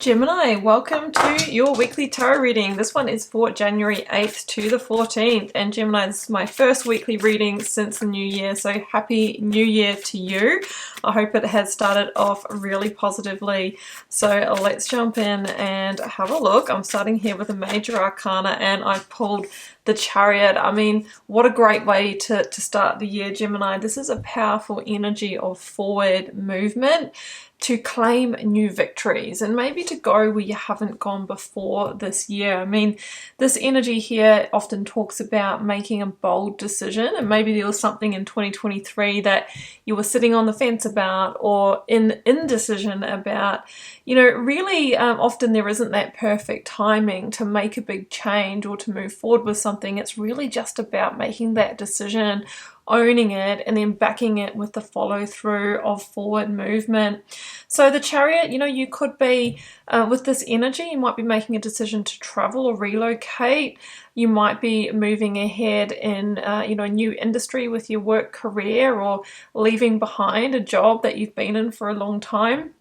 Gemini, welcome to your weekly tarot reading. This one is for January 8th to the 14th. And Gemini, this is my first weekly reading since the new year. So happy new year to you. I hope it has started off really positively. So let's jump in and have a look. I'm starting here with a major arcana and I've pulled the Chariot. I mean, what a great way to start the year, Gemini. This is a powerful energy of forward movement, to claim new victories and maybe to go where you haven't gone before this year. I mean, this energy here often talks about making a bold decision, and maybe there was something in 2023 that you were sitting on the fence about or in indecision about. You know, really often there isn't that perfect timing to make a big change or to move forward with something. It's really just about making that decision, owning it, and then backing it with the follow through of forward movement. So the Chariot, you know, you could be with this energy, you might be making a decision to travel or relocate. You might be moving ahead in you know, a new industry with your work career, or leaving behind a job that you've been in for a long time.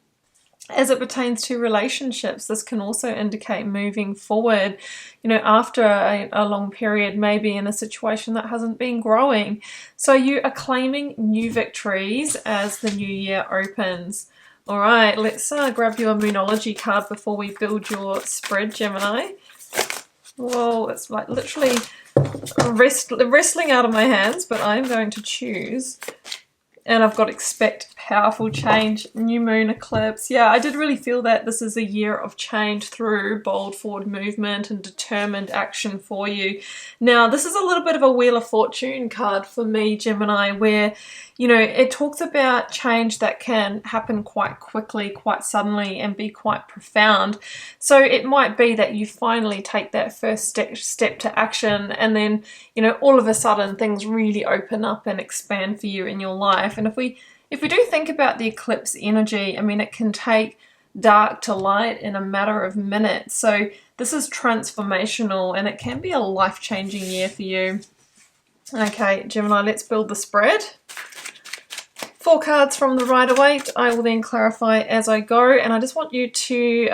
As it pertains to relationships, this can also indicate moving forward, you know, after a long period, maybe in a situation that hasn't been growing. So you are claiming new victories as the new year opens. All right, let's grab your Moonology card before we build your spread, Gemini. Whoa, it's like literally wrestling out of my hands, but I'm going to choose. And I've got expect powerful change, new moon eclipse. Yeah, I did really feel that this is a year of change through bold forward movement and determined action for you. Now, this is a little bit of a Wheel of Fortune card for me, Gemini, where, you know, it talks about change that can happen quite quickly, quite suddenly, and be quite profound. So it might be that you finally take that first step to action, and then, you know, all of a sudden things really open up and expand for you in your life. And if we do think about the eclipse energy, I mean, it can take dark to light in a matter of minutes. So this is transformational, and it can be a life-changing year for you. Okay, Gemini, let's build the spread. 4 cards from the Rider-Waite. I will then clarify as I go, and I just want you to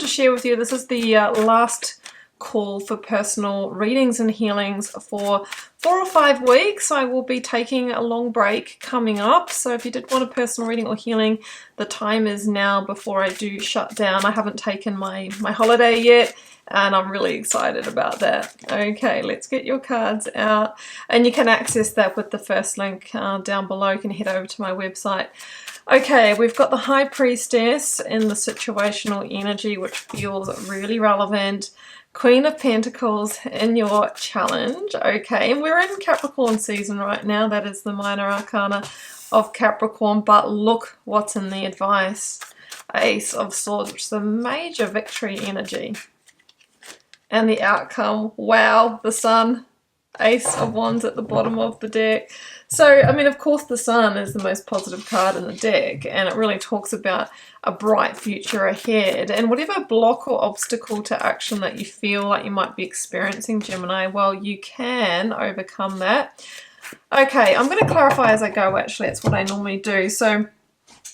share with you, this is the last call for personal readings and healings for 4 or 5 weeks. I will be taking a long break coming up, so if you did want a personal reading or healing, the time is now before I do shut down. I haven't taken my holiday yet, and I'm really excited about that. Okay, let's get your cards out, and you can access that with the first link down below. You can head over to my website. Okay, we've got the High Priestess in the situational energy, which feels really relevant. Queen of Pentacles in your challenge. Okay, and we're in Capricorn season right now. That is the minor arcana of Capricorn, but look what's in the advice. Ace of Swords, which is a major victory energy. And the outcome, wow, the Sun. Ace of Wands at the bottom of the deck. So, I mean, of course, the Sun is the most positive card in the deck, and it really talks about a bright future ahead. And whatever block or obstacle to action that you feel like you might be experiencing, Gemini, well, you can overcome that. Okay, I'm going to clarify as I go, actually. That's what I normally do. So,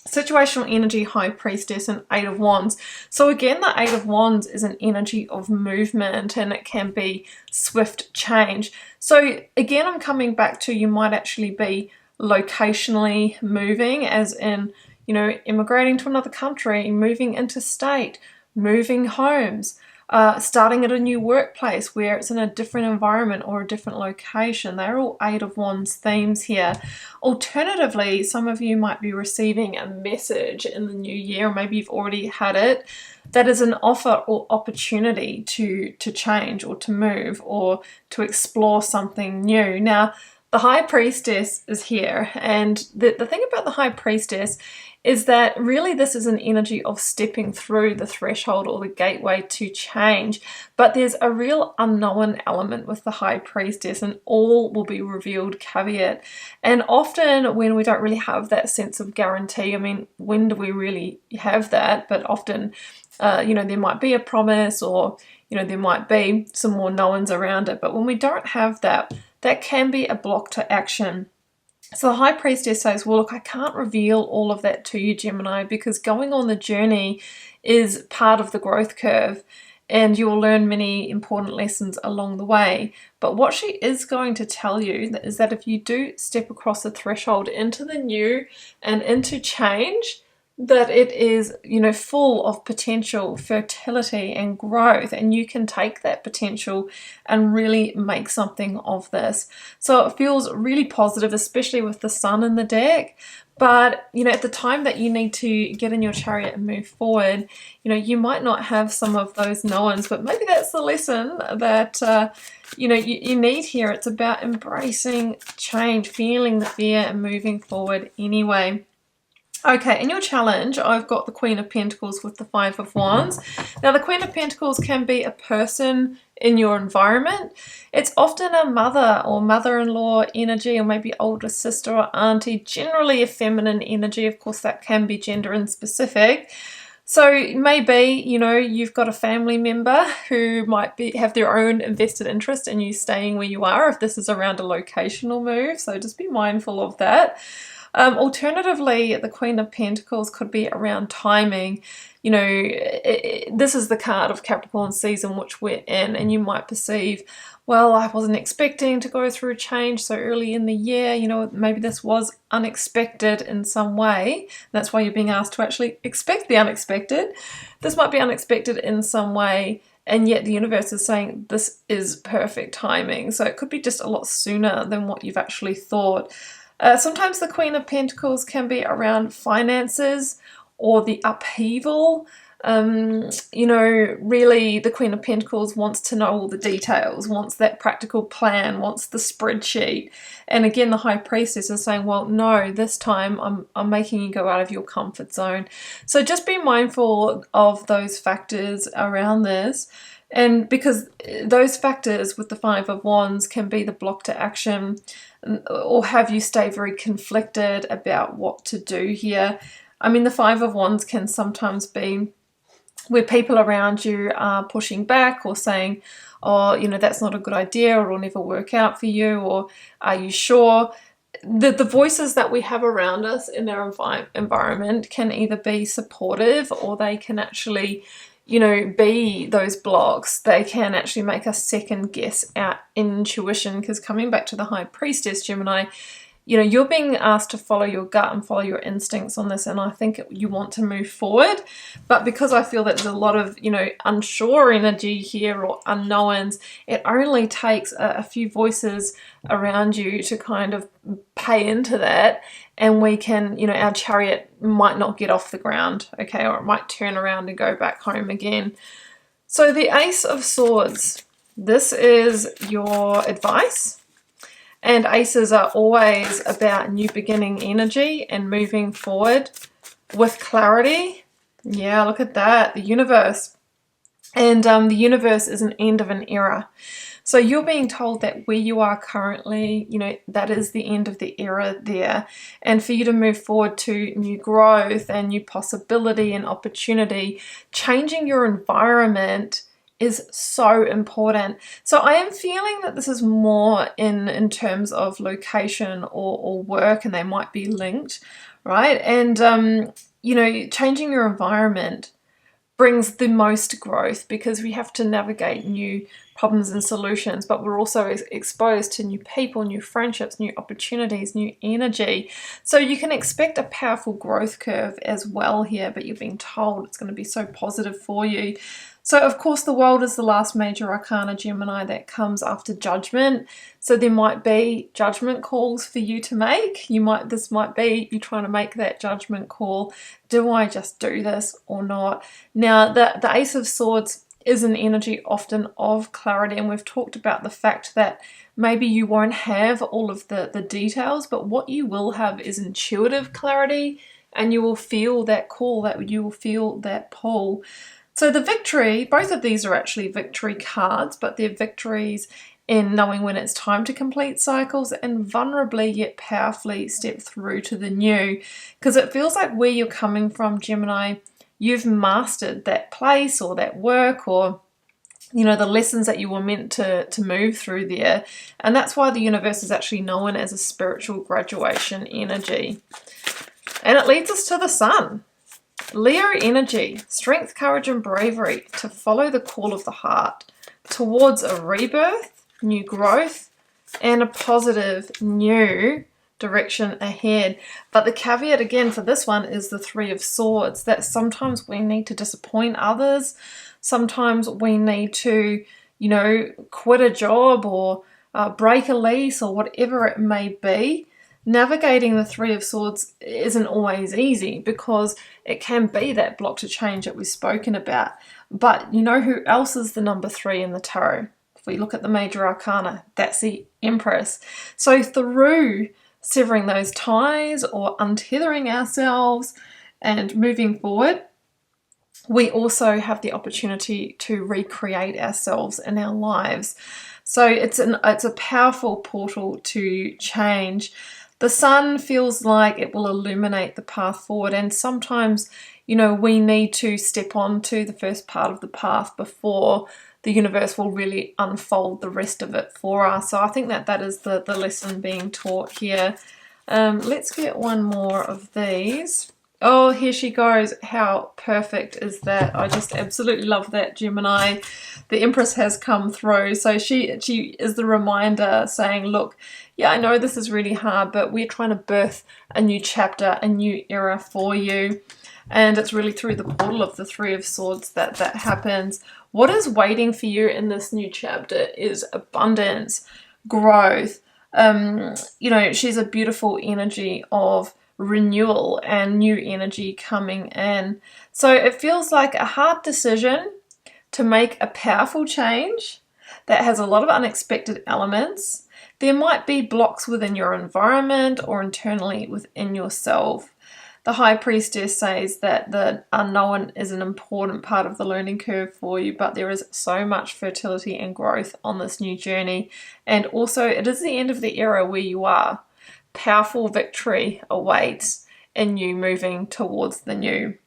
situational energy, High Priestess, and 8 of Wands. So again, the 8 of Wands is an energy of movement, and it can be swift change. So again, I'm coming back to, you might actually be locationally moving, as in, you know, immigrating to another country, moving interstate, moving homes, starting at a new workplace where it's in a different environment or a different location. They're all 8 of Wands themes here. Alternatively, some of you might be receiving a message in the new year, or maybe you've already had it, that is an offer or opportunity to change or to move or to explore something new. Now, the High Priestess is here, and the thing about the High Priestess is that really this is an energy of stepping through the threshold or the gateway to change. But there's a real unknown element with the High Priestess, and all will be revealed caveat. And often when we don't really have that sense of guarantee, I mean, when do we really have that? But often, you know, there might be a promise, or, you know, there might be some more knowns around it. But when we don't have that, that can be a block to action. So the High Priestess says, well, look, I can't reveal all of that to you, Gemini, because going on the journey is part of the growth curve and you'll learn many important lessons along the way. But what she is going to tell you is that if you do step across the threshold into the new and into change, that it is, you know, full of potential, fertility and growth, and you can take that potential and really make something of this. So it feels really positive, especially with the sun in the deck. But, you know, at the time that you need to get in your chariot and move forward, you know, you might not have some of those knowns, but maybe that's the lesson that, you know, you need here. It's about embracing change, feeling the fear and moving forward anyway. Okay, in your challenge, I've got the Queen of Pentacles with the Five of Wands. Now, the Queen of Pentacles can be a person in your environment. It's often a mother or mother-in-law energy, or maybe older sister or auntie, generally a feminine energy. Of course, that can be gender specific. So maybe, you know, you've got a family member who might have their own invested interest in you staying where you are, if this is around a locational move. So just be mindful of that. Alternatively, the Queen of Pentacles could be around timing. You know, this is the card of Capricorn season which we're in, and you might perceive, well, I wasn't expecting to go through change so early in the year. You know, maybe this was unexpected in some way. That's why you're being asked to actually expect the unexpected. This might be unexpected in some way, and yet the universe is saying this is perfect timing. So it could be just a lot sooner than what you've actually thought. Sometimes the Queen of Pentacles can be around finances or the upheaval. You know, really the Queen of Pentacles wants to know all the details, wants that practical plan, wants the spreadsheet. And again, the High Priestess is saying, well, no, this time I'm making you go out of your comfort zone. So just be mindful of those factors around this. And because those factors with the Five of Wands can be the block to action, or have you stay very conflicted about what to do here. I mean, the Five of Wands can sometimes be where people around you are pushing back or saying, oh, you know, that's not a good idea, or it'll never work out for you, or are you sure? The voices that we have around us in our environment can either be supportive, or they can actually, you know, be those blocks. They can actually make us second guess our intuition, because coming back to the High Priestess, Gemini, you know, you're being asked to follow your gut and follow your instincts on this, and I think you want to move forward. But because I feel that there's a lot of, you know, unsure energy here or unknowns, it only takes a few voices around you to kind of pay into that, and we can, you know, our chariot might not get off the ground, okay, or it might turn around and go back home again. So the Ace of Swords, this is your advice. And aces are always about new beginning energy and moving forward with clarity. Yeah, look at that, the universe. And the universe is an end of an era. So you're being told that where you are currently, you know, that is the end of the era there. And for you to move forward to new growth and new possibility and opportunity, changing your environment is so important. So I am feeling that this is more in terms of location or work, and they might be linked, right? And, you know, changing your environment brings the most growth, because we have to navigate new problems and solutions, but we're also exposed to new people, new friendships, new opportunities, new energy. So you can expect a powerful growth curve as well here, but you're being told it's going to be so positive for you. So of course the World is the last major arcana, Gemini, that comes after Judgment. So there might be judgment calls for you to make. This might be you trying to make that judgment call. Do I just do this or not? Now the Ace of Swords is an energy often of clarity, and we've talked about the fact that maybe you won't have all of the details, but what you will have is intuitive clarity, and you will feel that call, that you will feel that pull. So the victory, both of these are actually victory cards, but they're victories in knowing when it's time to complete cycles and vulnerably yet powerfully step through to the new. Because it feels like where you're coming from, Gemini, you've mastered that place or that work, or you know, the lessons that you were meant to move through there. And that's why the universe is actually known as a spiritual graduation energy. And it leads us to the sun. Leo energy, strength, courage, and bravery to follow the call of the heart towards a rebirth, new growth, and a positive new direction ahead. But the caveat again for this one is the Three of Swords, that sometimes we need to disappoint others. Sometimes we need to, you know, quit a job or break a lease or whatever it may be. Navigating the Three of Swords isn't always easy because it can be that block to change that we've spoken about. But you know who else is the number 3 in the tarot? If we look at the major arcana, that's the Empress. So through severing those ties or untethering ourselves and moving forward, we also have the opportunity to recreate ourselves in our lives. So it's a powerful portal to change. The sun feels like it will illuminate the path forward, and sometimes, you know, we need to step onto the first part of the path before the universe will really unfold the rest of it for us. So I think that is the lesson being taught here. Let's get one more of these. Oh, here she goes. How perfect is that? I just absolutely love that, Gemini. The Empress has come through. So she is the reminder saying, look, yeah, I know this is really hard, but we're trying to birth a new chapter, a new era for you. And it's really through the portal of the Three of Swords that happens. What is waiting for you in this new chapter is abundance, growth. You know, she's a beautiful energy of renewal and new energy coming in. So it feels like a hard decision to make a powerful change that has a lot of unexpected elements. There might be blocks within your environment or internally within yourself. The High Priestess says that the unknown is an important part of the learning curve for you, but there is so much fertility and growth on this new journey. And also, it is the end of the era where you are. Powerful victory awaits in you moving towards the new.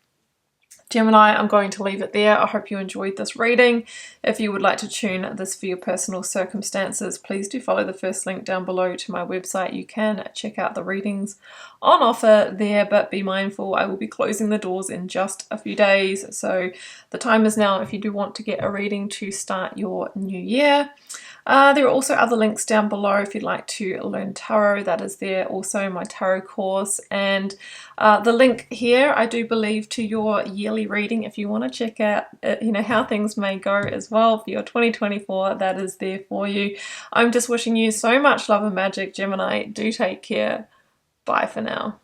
Gemini, I'm going to leave it there. I hope you enjoyed this reading. If you would like to tune this for your personal circumstances, please do follow the first link down below to my website. You can check out the readings on offer there, but be mindful, I will be closing the doors in just a few days. So the time is now if you do want to get a reading to start your new year. There are also other links down below if you'd like to learn tarot. That is there. Also my tarot course, and the link here, I do believe, to your yearly reading if you want to check out you know, how things may go as well for your 2024. That is there for you. I'm just wishing you so much love and magic, Gemini. Do take care. Bye for now.